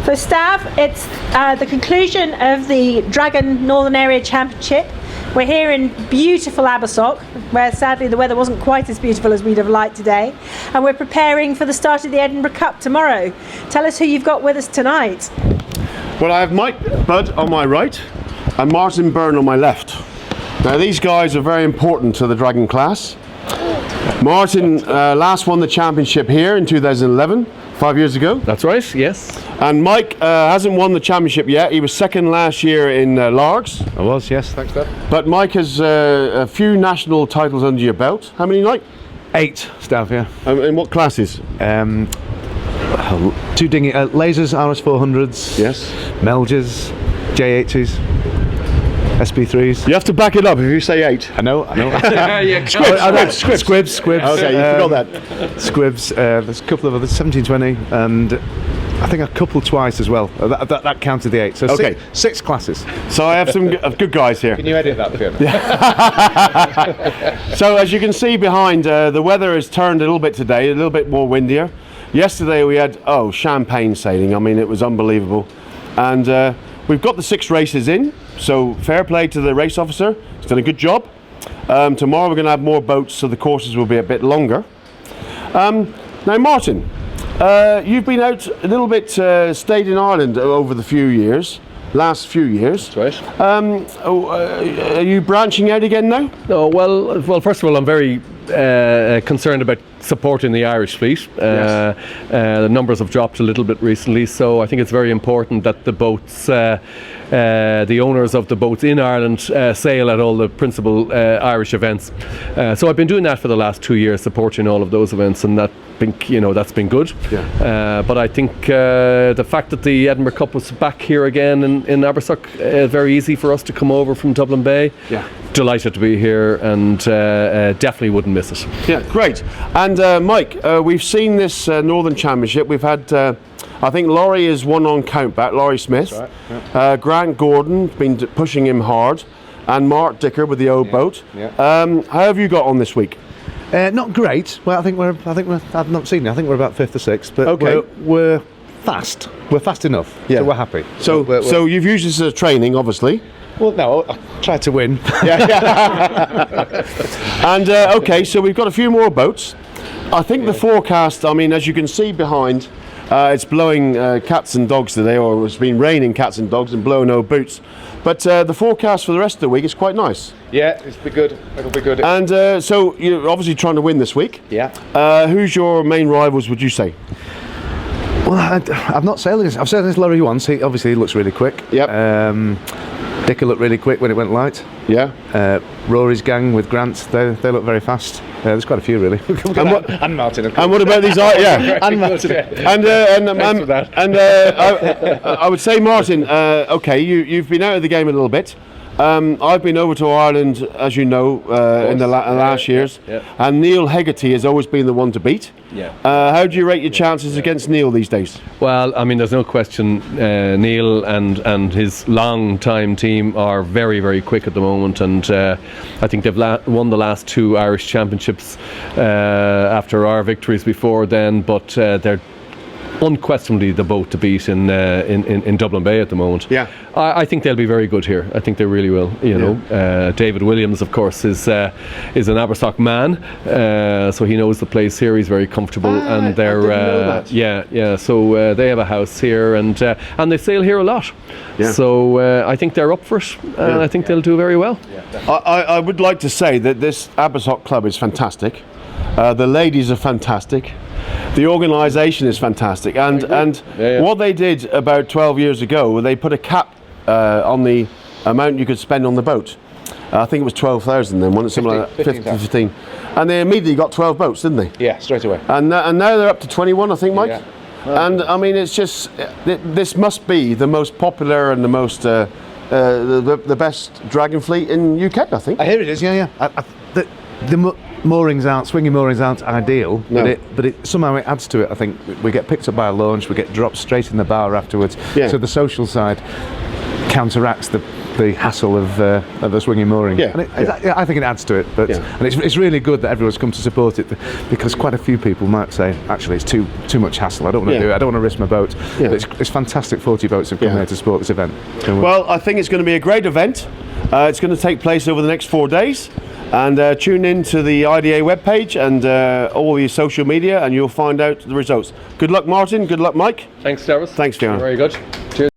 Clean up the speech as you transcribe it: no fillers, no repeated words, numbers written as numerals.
So staff, it's the conclusion of the Dragon Northern Area Championship. We're here in beautiful Abersock, where sadly the weather wasn't quite as beautiful as we'd have liked today, and we're preparing for the start of the Edinburgh Cup tomorrow. Tell us who you've got with us tonight. Well, I have Mike Budd on my right and Martin Byrne on my left. Now these guys are very important to the Dragon class. Martin last won the championship here in 2011, 5 years ago. That's right, yes. And Mike hasn't won the championship yet. He was second last year in Largs. I was, yes, thanks Dad. But Mike has a few national titles under your belt. How many, Mike? 8 staff, yeah. In what classes? 2 dinghy lasers, RS400s, Yes. Melgers, J80s, SP3s. You have to back it up if you say 8. I know. Squibs. Okay, you forgot that. Squibs, there's a couple of others, 1720, and I think a couple twice as well. That counted the 8. So okay. six classes. So I have some good guys here. Can you edit that, Fiona? So as you can see behind, the weather has turned a little bit today, a little bit more windier. Yesterday we had, champagne sailing. I mean, it was unbelievable. And we've got the 6 races in, so fair play to the race officer. He's done a good job. Tomorrow we're going to have more boats, so the courses will be a bit longer. Now, Martin, you've been out a little bit, stayed in Ireland over the last few years. That's right. Are you branching out again now? No, well, first of all, I'm very concerned about supporting the Irish fleet. Yes. The numbers have dropped a little bit recently, so I think it's very important that the boats, the owners of the boats in Ireland, sail at all the principal Irish events. So I've been doing that for the last 2 years, supporting all of those events, and that's been good. Yeah. But I think the fact that the Edinburgh Cup was back here again in Abersock, very easy for us to come over from Dublin Bay. Yeah. Delighted to be here, and definitely wouldn't miss it. Yeah, great. And Mike, we've seen this Northern Championship. We've had, I think Laurie is one on countback, Laurie Smith. That's right, yeah. Grant Gordon, been pushing him hard, and Mark Dicker with the old boat. Yeah. How have you got on this week? Not great. Well, I've not seen it. I think we're about 5th or 6th, but okay. we're fast. We're fast enough. Yeah. So we're happy. So you've used this as a training, obviously. Well, no, I tried to win. And okay, so we've got a few more boats. I think the forecast, I mean, as you can see behind, it's blowing cats and dogs today, or it's been raining cats and dogs and blowing old boots. But the forecast for the rest of the week is quite nice. Yeah, it'll be good. It'll be good. And so you're obviously trying to win this week. Yeah. Who's your main rivals, would you say? Well, I've not sailed this. I've sailed this lorry once. He obviously looks really quick. Yep. Dicker looked really quick when it went light. Yeah. Rory's gang with Grant, they look very fast. There's quite a few really. And Martin. And what about these? Yeah. And Martin. I would say, Martin. Okay, you've been out of the game a little bit. I've been over to Ireland, as you know, in the last years, and Neil Hegarty has always been the one to beat. Yeah. How do you rate your chances against Neil these days? Well, I mean, there's no question. Neil and his long-time team are very, very quick at the moment, and I think they've won the last 2 Irish championships after our victories before then. But they're unquestionably the boat to beat in Dublin Bay at the moment. Yeah. I think they'll be very good here. I think they really will. You know, David Williams, of course, is an Abersock man, so he knows the place here. He's very comfortable, and they're So they have a house here, and they sail here a lot. Yeah. So I think they're up for it, and I think they'll do very well. I would like to say that this Abersock club is fantastic. The ladies are fantastic. The organisation is fantastic, and what they did about 12 years ago, they put a cap on the amount you could spend on the boat. I think it was 12,000 then, wasn't it? Something like that, 15. And they immediately got 12 boats, didn't they? Yeah, straight away. And now they're up to 21, I think, Mike. Yeah. And I mean, it's just this must be the most popular and the most the best Dragon fleet in UK, I think. I hear it is. Yeah. The moorings swinging moorings aren't ideal, No. but it somehow it adds to it. I think we get picked up by a launch, we get dropped straight in the bar afterwards. Yeah. So the social side, counteracts the hassle of the swinging mooring. Yeah, And I think it adds to it. But and it's really good that everyone's come to support it, because quite a few people might say, actually, it's too much hassle. I don't want to do it. I don't want to risk my boat. Yeah. But it's fantastic. 40 boats have come here to support this event. Well, I think it's going to be a great event. It's going to take place over the next 4 days. And tune in to the IDA webpage and all the social media, and you'll find out the results. Good luck, Martin. Good luck, Mike. Thanks, Jarvis. Thanks, Fiona. Very good. Cheers.